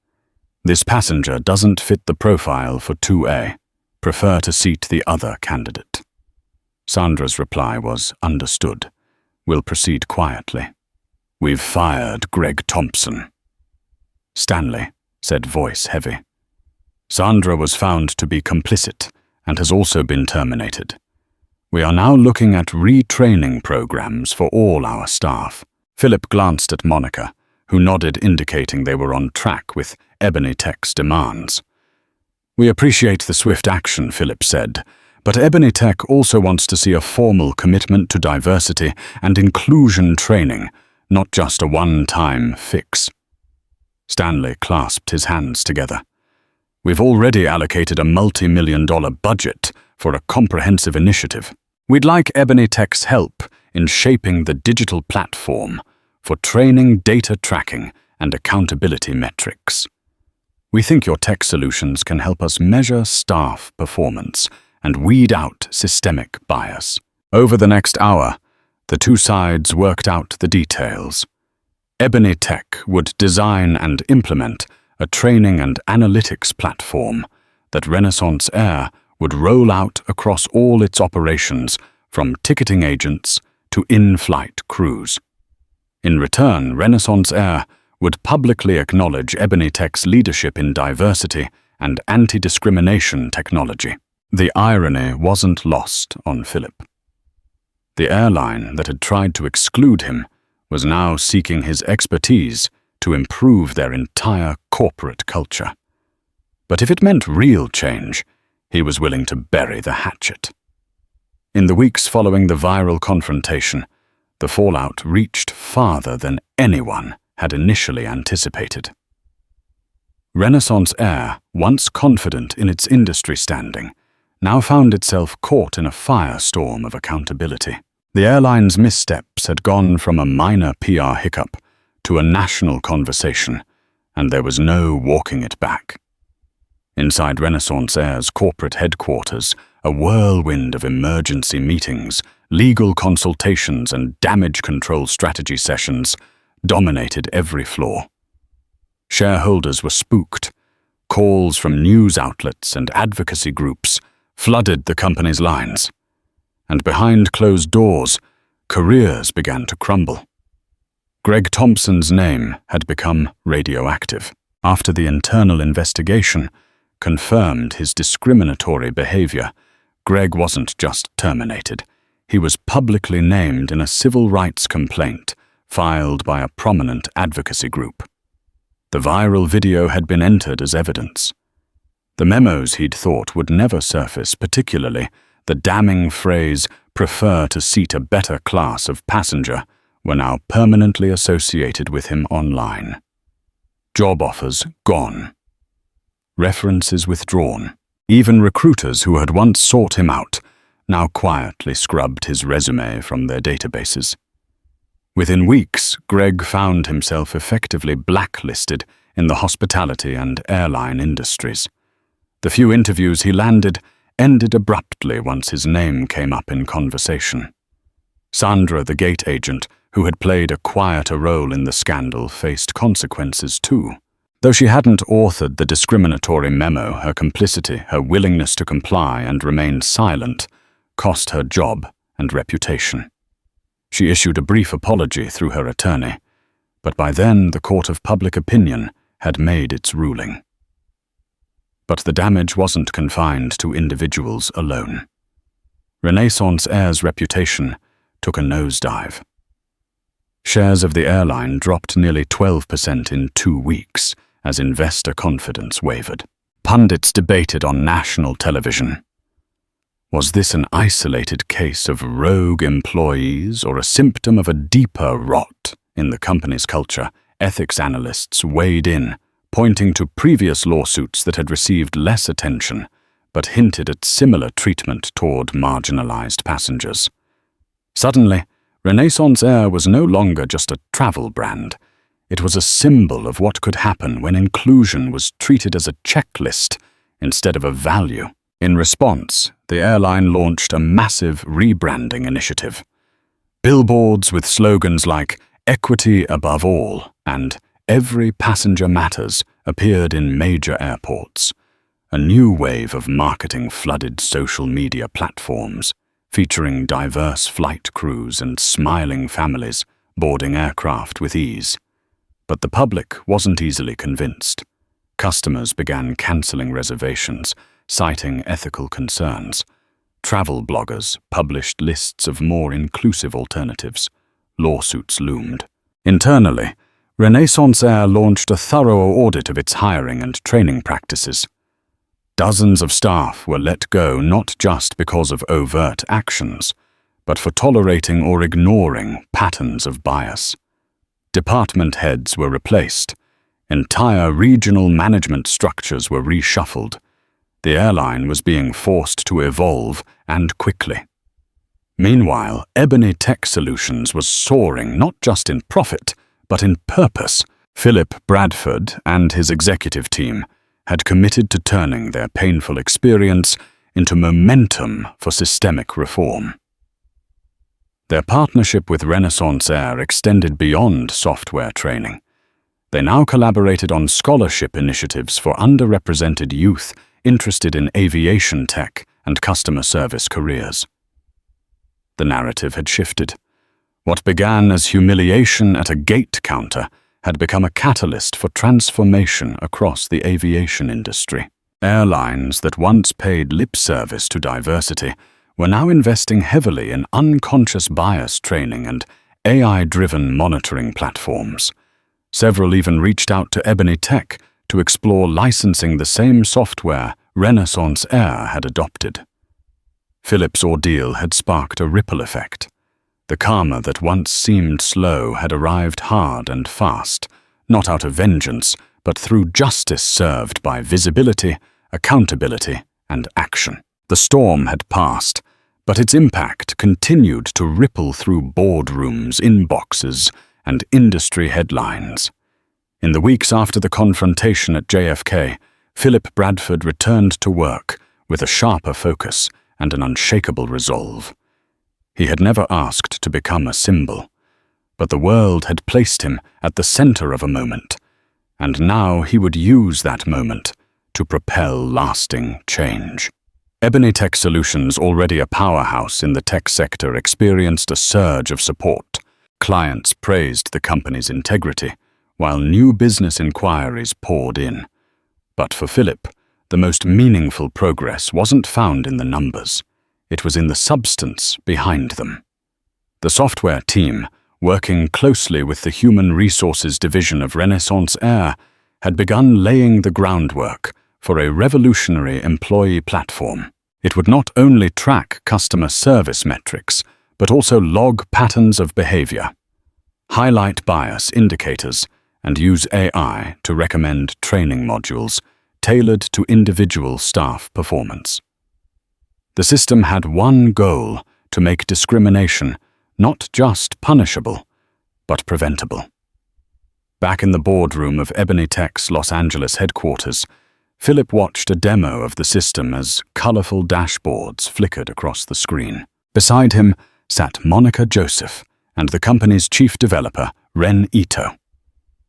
[SPEAKER 1] "This passenger doesn't fit the profile for 2A. Prefer to seat the other candidate." Sandra's reply was, "Understood. We'll proceed quietly. We've fired Greg Thompson." "Stanley," said voice heavy. "Sandra was found to be complicit and has also been terminated. We are now looking at retraining programs for all our staff." Philip glanced at Monica, who nodded, indicating they were on track with Ebony Tech's demands. "We appreciate the swift action," Philip said, "but Ebony Tech also wants to see a formal commitment to diversity and inclusion training, not just a one-time fix." Stanley clasped his hands together. "We've already allocated a multi-million-dollar budget for a comprehensive initiative. We'd like Ebony Tech's help in shaping the digital platform for training, data tracking, and accountability metrics. We think your tech solutions can help us measure staff performance and weed out systemic bias." Over the next hour, the 2 sides worked out the details. Ebony Tech would design and implement a training and analytics platform that Renaissance Air would roll out across all its operations, from ticketing agents to in-flight crews. In return, Renaissance Air would publicly acknowledge Ebony Tech's leadership in diversity and anti-discrimination technology. The irony wasn't lost on Philip. The airline that had tried to exclude him was now seeking his expertise to improve their entire corporate culture. But if it meant real change, he was willing to bury the hatchet. In the weeks following the viral confrontation, the fallout reached farther than anyone had initially anticipated. Renaissance Air, once confident in its industry standing, now found itself caught in a firestorm of accountability. The airline's missteps had gone from a minor PR hiccup to a national conversation, and there was no walking it back. Inside Renaissance Air's corporate headquarters, a whirlwind of emergency meetings, legal consultations, and damage control strategy sessions dominated every floor. Shareholders were spooked. Calls from news outlets and advocacy groups flooded the company's lines. And behind closed doors, careers began to crumble. Greg Thompson's name had become radioactive. After the internal investigation confirmed his discriminatory behavior, Greg wasn't just terminated. He was publicly named in a civil rights complaint filed by a prominent advocacy group. The viral video had been entered as evidence. The memos he'd thought would never surface, particularly the damning phrase, "prefer to seat a better class of passenger," were now permanently associated with him online. Job offers gone. References withdrawn. Even recruiters who had once sought him out now quietly scrubbed his resume from their databases. Within weeks, Greg found himself effectively blacklisted in the hospitality and airline industries. The few interviews he landed ended abruptly once his name came up in conversation. Sandra, the gate agent, who had played a quieter role in the scandal, faced consequences too. Though she hadn't authored the discriminatory memo, her complicity, her willingness to comply and remain silent, cost her job and reputation. She issued a brief apology through her attorney, but by then the court of public opinion had made its ruling. But the damage wasn't confined to individuals alone. Renaissance Air's reputation took a nosedive. Shares of the airline dropped nearly 12% in 2 weeks as investor confidence wavered. Pundits debated on national television. Was this an isolated case of rogue employees or a symptom of a deeper rot in the company's culture? Ethics analysts weighed in, pointing to previous lawsuits that had received less attention, but hinted at similar treatment toward marginalized passengers. Suddenly, Renaissance Air was no longer just a travel brand. It was a symbol of what could happen when inclusion was treated as a checklist instead of a value. In response, the airline launched a massive rebranding initiative. Billboards with slogans like "Equity above all" and "Every passenger matters" appeared in major airports. A new wave of marketing flooded social media platforms, featuring diverse flight crews and smiling families boarding aircraft with ease. But the public wasn't easily convinced. Customers began canceling reservations, citing ethical concerns. Travel bloggers published lists of more inclusive alternatives. Lawsuits loomed. Internally, Renaissance Air launched a thorough audit of its hiring and training practices. Dozens of staff were let go not just because of overt actions, but for tolerating or ignoring patterns of bias. Department heads were replaced. Entire regional management structures were reshuffled. The airline was being forced to evolve, and quickly. Meanwhile, Ebony Tech Solutions was soaring not just in profit, but in purpose. Philip Bradford and his executive team had committed to turning their painful experience into momentum for systemic reform. Their partnership with Renaissance Air extended beyond software training. They now collaborated on scholarship initiatives for underrepresented youth interested in aviation tech and customer service careers. The narrative had shifted. What began as humiliation at a gate counter had become a catalyst for transformation across the aviation industry. Airlines that once paid lip service to diversity were now investing heavily in unconscious bias training and AI-driven monitoring platforms. Several even reached out to Ebony Tech to explore licensing the same software Renaissance Air had adopted. Philip's ordeal had sparked a ripple effect. The karma that once seemed slow had arrived hard and fast, not out of vengeance, but through justice served by visibility, accountability, and action. The storm had passed, but its impact continued to ripple through boardrooms, inboxes, and industry headlines. In the weeks after the confrontation at JFK, Philip Bradford returned to work with a sharper focus and an unshakable resolve. He had never asked to become a symbol, but the world had placed him at the center of a moment, and now he would use that moment to propel lasting change. Ebony Tech Solutions, already a powerhouse in the tech sector, experienced a surge of support. Clients praised the company's integrity, while new business inquiries poured in. But for Philip, the most meaningful progress wasn't found in the numbers. It was in the substance behind them. The software team, working closely with the Human Resources Division of Renaissance Air, had begun laying the groundwork for a revolutionary employee platform. It would not only track customer service metrics, but also log patterns of behavior, highlight bias indicators, and use AI to recommend training modules tailored to individual staff performance. The system had one goal: to make discrimination not just punishable, but preventable. Back in the boardroom of Ebony Tech's Los Angeles headquarters, Philip watched a demo of the system as colorful dashboards flickered across the screen. Beside him sat Monica Joseph and the company's chief developer, Ren Ito.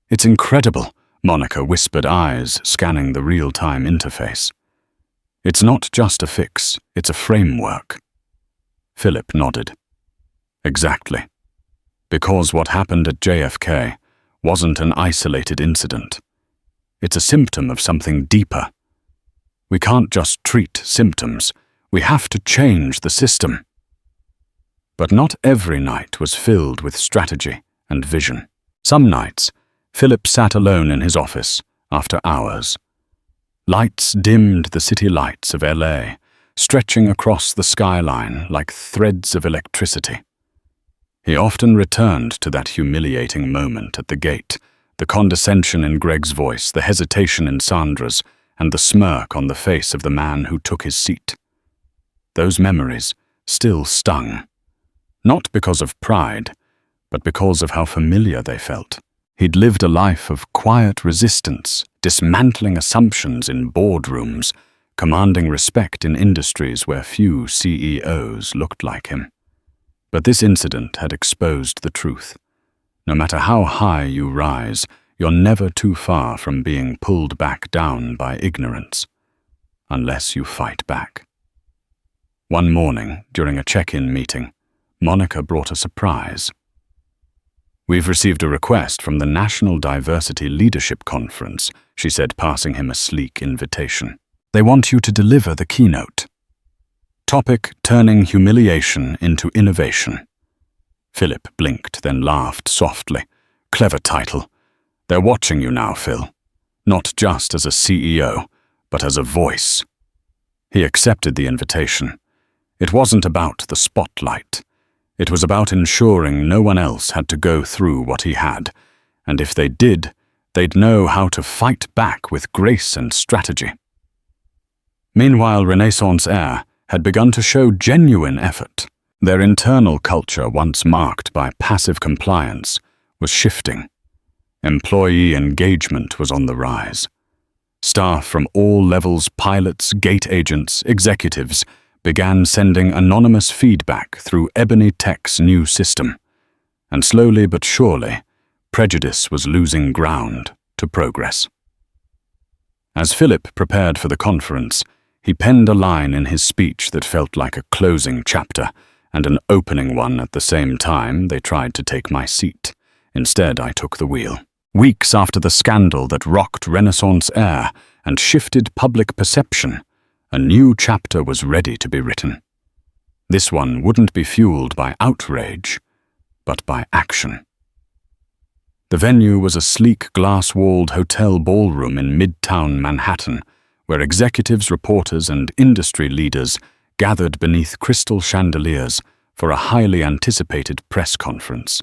[SPEAKER 1] "It's incredible," Monica whispered, eyes scanning the real-time interface. "It's not just a fix, it's a framework." Philip nodded. "Exactly. Because what happened at JFK wasn't an isolated incident. It's a symptom of something deeper. We can't just treat symptoms. We have to change the system." But not every night was filled with strategy and vision. Some nights, Philip sat alone in his office after hours. Lights dimmed the city lights of LA, stretching across the skyline like threads of electricity. He often returned to that humiliating moment at the gate, the condescension in Greg's voice, the hesitation in Sandra's, and the smirk on the face of the man who took his seat. Those memories still stung, not because of pride, but because of how familiar they felt. He'd lived a life of quiet resistance, dismantling assumptions in boardrooms, commanding respect in industries where few CEOs looked like him. But this incident had exposed the truth. No matter how high you rise, you're never too far from being pulled back down by ignorance, unless you fight back. One morning, during a check-in meeting, Monica brought a surprise. "We've received a request from the National Diversity Leadership Conference," she said, passing him a sleek invitation. "They want you to deliver the keynote. Topic: turning humiliation into innovation." Philip blinked, then laughed softly. "Clever title. They're watching you now, Phil. Not just as a CEO, but as a voice." He accepted the invitation. It wasn't about the spotlight. It was about ensuring no one else had to go through what he had, and if they did, they'd know how to fight back with grace and strategy. Meanwhile, Renaissance Air had begun to show genuine effort. Their internal culture, once marked by passive compliance, was shifting. Employee engagement was on the rise. Staff from all levels, pilots, gate agents, executives, began sending anonymous feedback through Ebony Tech's new system. And slowly but surely, prejudice was losing ground to progress. As Philip prepared for the conference, he penned a line in his speech that felt like a closing chapter and an opening one at the same time. "They tried to take my seat. Instead, I took the wheel." Weeks after the scandal that rocked Renaissance Air and shifted public perception, a new chapter was ready to be written. This one wouldn't be fueled by outrage, but by action. The venue was a sleek, glass-walled hotel ballroom in Midtown Manhattan, where executives, reporters, and industry leaders gathered beneath crystal chandeliers for a highly anticipated press conference.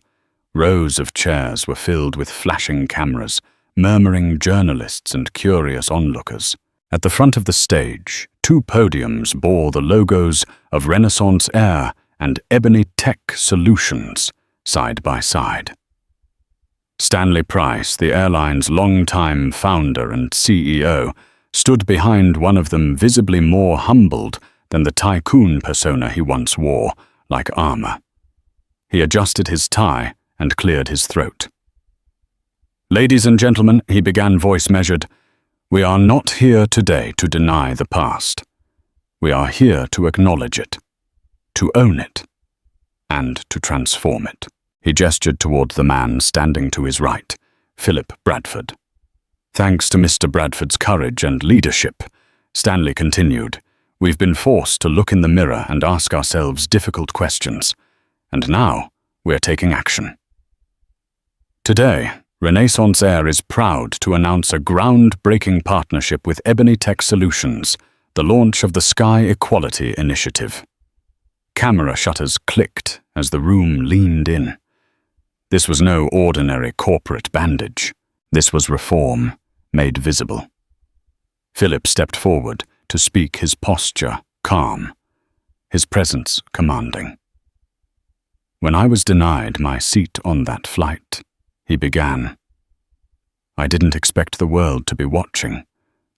[SPEAKER 1] Rows of chairs were filled with flashing cameras, murmuring journalists and curious onlookers. At the front of the stage, two podiums bore the logos of Renaissance Air and Ebony Tech Solutions side by side. Stanley Price, the airline's longtime founder and CEO, stood behind one of them, visibly more humbled than the tycoon persona he once wore, like armor. He adjusted his tie and cleared his throat. "Ladies and gentlemen," he began, voice measured, "we are not here today to deny the past. We are here to acknowledge it, to own it, and to transform it." He gestured toward the man standing to his right, Philip Bradford. "Thanks to Mr. Bradford's courage and leadership," Stanley continued, "we've been forced to look in the mirror and ask ourselves difficult questions. And now, we're taking action. Today, Renaissance Air is proud to announce a groundbreaking partnership with Ebony Tech Solutions, the launch of the Sky Equality Initiative." Camera shutters clicked as the room leaned in. This was no ordinary corporate bandage. This was reform made visible. Philip stepped forward to speak, his posture calm, his presence commanding. "When I was denied my seat on that flight," he began, "I didn't expect the world to be watching.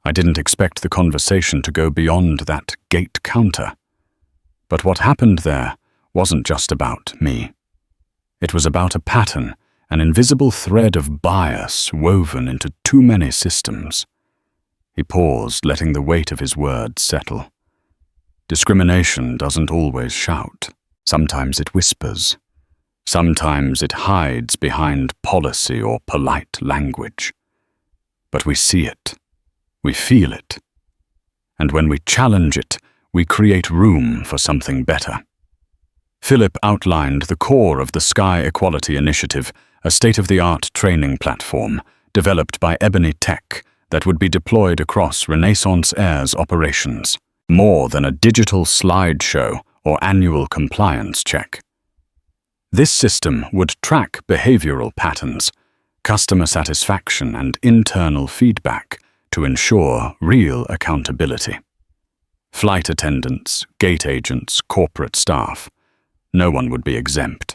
[SPEAKER 1] I didn't expect the conversation to go beyond that gate counter. But what happened there wasn't just about me. It was about a pattern, an invisible thread of bias woven into too many systems. He paused, letting the weight of his words settle. Discrimination doesn't always shout. Sometimes it whispers. Sometimes it hides behind policy or polite language. But we see it. We feel it. And when we challenge it, we create room for something better. Philip outlined the core of the Sky Equality Initiative, a state-of-the-art training platform developed by Ebony Tech that would be deployed across Renaissance Air's operations, more than a digital slideshow or annual compliance check. This system would track behavioral patterns, customer satisfaction, and internal feedback to ensure real accountability. Flight attendants, gate agents, corporate staff, no one would be exempt.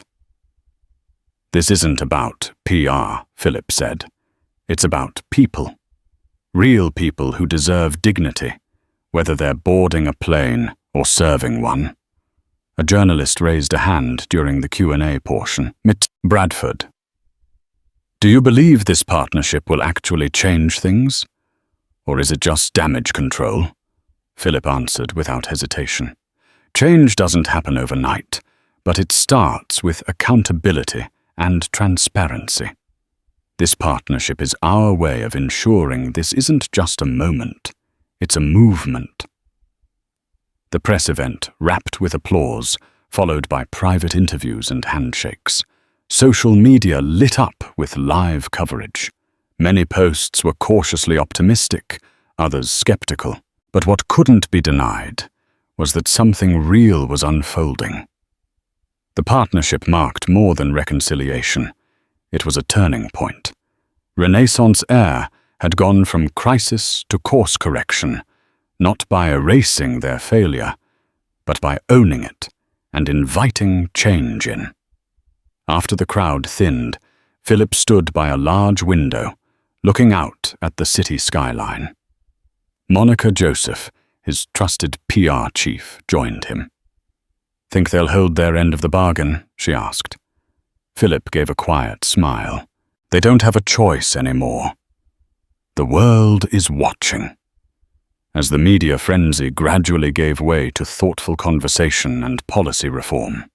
[SPEAKER 1] This isn't about PR, Philip said. It's about people. Real people who deserve dignity, whether they're boarding a plane or serving one. A journalist raised a hand during the Q&A portion. Mitt Bradford. Do you believe this partnership will actually change things? Or is it just damage control? Philip answered without hesitation. Change doesn't happen overnight, but it starts with accountability and transparency. This partnership is our way of ensuring this isn't just a moment, it's a movement. The press event wrapped with applause, followed by private interviews and handshakes. Social media lit up with live coverage. Many posts were cautiously optimistic, others skeptical. But what couldn't be denied was that something real was unfolding. The partnership marked more than reconciliation. It was a turning point. Renaissance Air had gone from crisis to course correction, not by erasing their failure, but by owning it and inviting change in. After the crowd thinned, Philip stood by a large window, looking out at the city skyline. Monica Joseph, his trusted PR chief, joined him. Think they'll hold their end of the bargain? She asked. Philip gave a quiet smile. They don't have a choice anymore. The world is watching. As the media frenzy gradually gave way to thoughtful conversation and policy reform,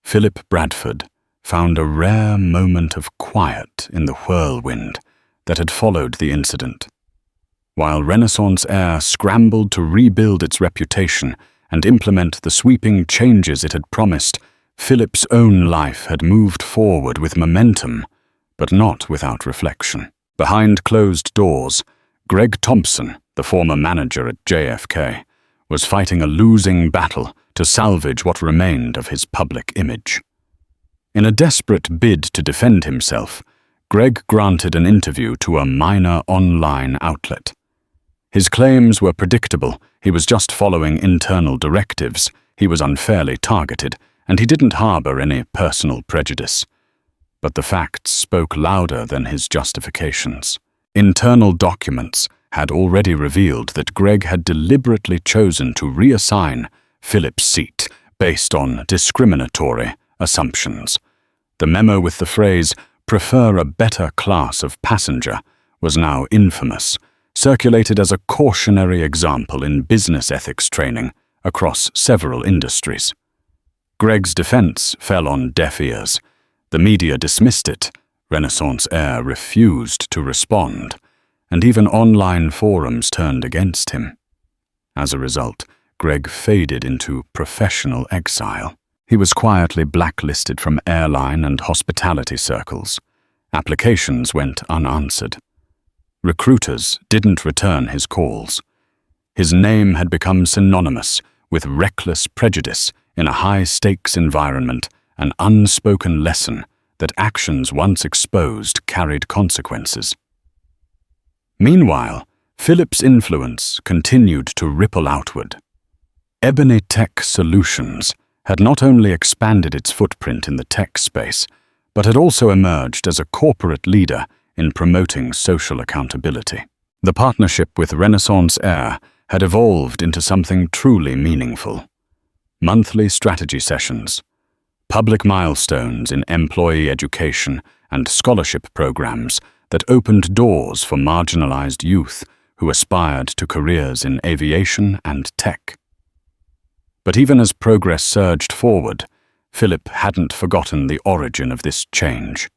[SPEAKER 1] Philip Bradford found a rare moment of quiet in the whirlwind that had followed the incident. While Renaissance Air scrambled to rebuild its reputation and implement the sweeping changes it had promised, Philip's own life had moved forward with momentum, but not without reflection. Behind closed doors, Greg Thompson, the former manager at JFK, was fighting a losing battle to salvage what remained of his public image. In a desperate bid to defend himself, Greg granted an interview to a minor online outlet. His claims were predictable. He was just following internal directives, he was unfairly targeted, and he didn't harbor any personal prejudice. But the facts spoke louder than his justifications. Internal documents had already revealed that Greg had deliberately chosen to reassign Philip's seat based on discriminatory assumptions. The memo with the phrase, "prefer a better class of passenger," was now infamous, circulated as a cautionary example in business ethics training across several industries. Greg's defense fell on deaf ears. The media dismissed it, Renaissance Air refused to respond, and even online forums turned against him. As a result, Greg faded into professional exile. He was quietly blacklisted from airline and hospitality circles. Applications went unanswered. Recruiters didn't return his calls. His name had become synonymous with reckless prejudice in a high-stakes environment, an unspoken lesson that actions once exposed carried consequences. Meanwhile, Philip's influence continued to ripple outward. Ebony Tech Solutions had not only expanded its footprint in the tech space, but had also emerged as a corporate leader in promoting social accountability. The partnership with Renaissance Air had evolved into something truly meaningful. Monthly strategy sessions, public milestones in employee education and scholarship programs that opened doors for marginalized youth who aspired to careers in aviation and tech. But even as progress surged forward, Philip hadn't forgotten the origin of this change.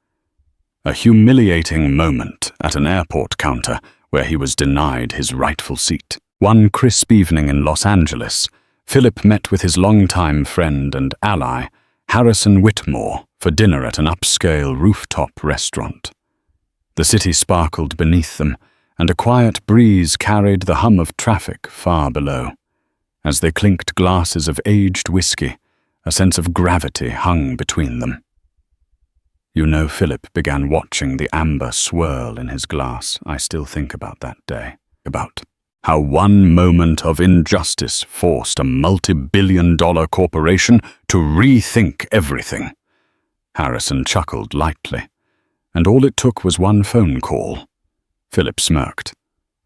[SPEAKER 1] A humiliating moment at an airport counter where he was denied his rightful seat. One crisp evening in Los Angeles, Philip met with his longtime friend and ally, Harrison Whitmore, for dinner at an upscale rooftop restaurant. The city sparkled beneath them, and a quiet breeze carried the hum of traffic far below. As they clinked glasses of aged whiskey, a sense of gravity hung between them. You know, Philip began watching the amber swirl in his glass. I still think about that day. About how one moment of injustice forced a multi-billion-dollar corporation to rethink everything. Harrison chuckled lightly, and all it took was one phone call. Philip smirked.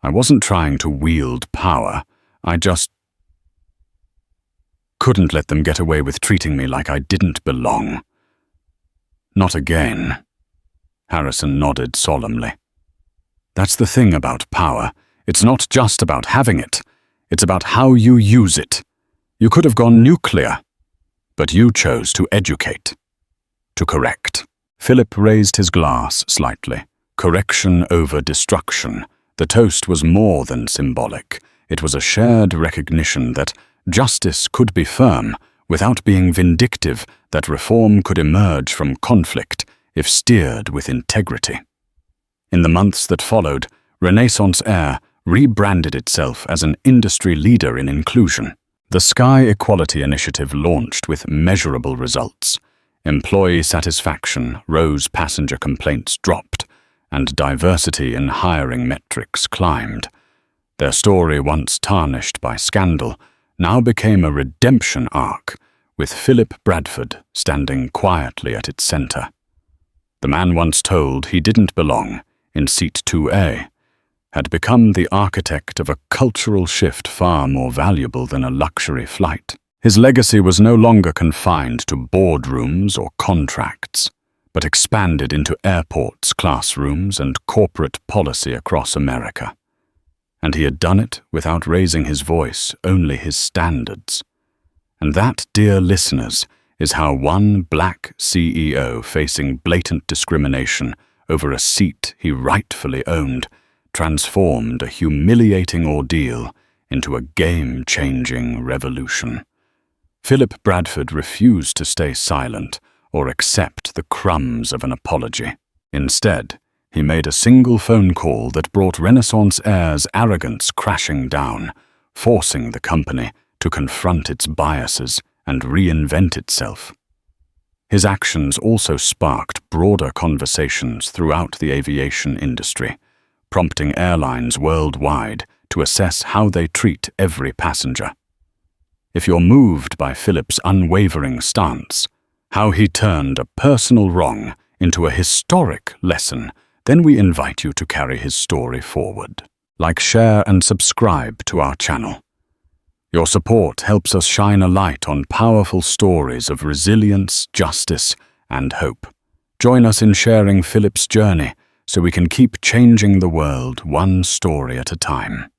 [SPEAKER 1] I wasn't trying to wield power. I just couldn't let them get away with treating me like I didn't belong. Not again. Harrison nodded solemnly. That's the thing about power. It's not just about having it. It's about how you use it. You could have gone nuclear, but you chose to educate, to correct. Philip raised his glass slightly. Correction over destruction. The toast was more than symbolic. It was a shared recognition that justice could be firm without being vindictive, that reform could emerge from conflict if steered with integrity. In the months that followed, Renaissance Air rebranded itself as an industry leader in inclusion. The Sky Equality Initiative launched with measurable results. Employee satisfaction rose, passenger complaints dropped, and diversity in hiring metrics climbed. Their story, once tarnished by scandal, now became a redemption arc, with Philip Bradford standing quietly at its center. The man once told he didn't belong in seat 2A had become the architect of a cultural shift far more valuable than a luxury flight. His legacy was no longer confined to boardrooms or contracts, but expanded into airports, classrooms, and corporate policy across America. And he had done it without raising his voice, only his standards. And that, dear listeners, is how one black CEO facing blatant discrimination over a seat he rightfully owned transformed a humiliating ordeal into a game-changing revolution. Philip Bradford refused to stay silent or accept the crumbs of an apology. Instead, he made a single phone call that brought Renaissance Air's arrogance crashing down, forcing the company to confront its biases and reinvent itself. His actions also sparked broader conversations throughout the aviation industry, prompting airlines worldwide to assess how they treat every passenger. If you're moved by Philip's unwavering stance, how he turned a personal wrong into a historic lesson, then we invite you to carry his story forward. Like, share, and subscribe to our channel. Your support helps us shine a light on powerful stories of resilience, justice, and hope. Join us in sharing Philip's journey so we can keep changing the world one story at a time.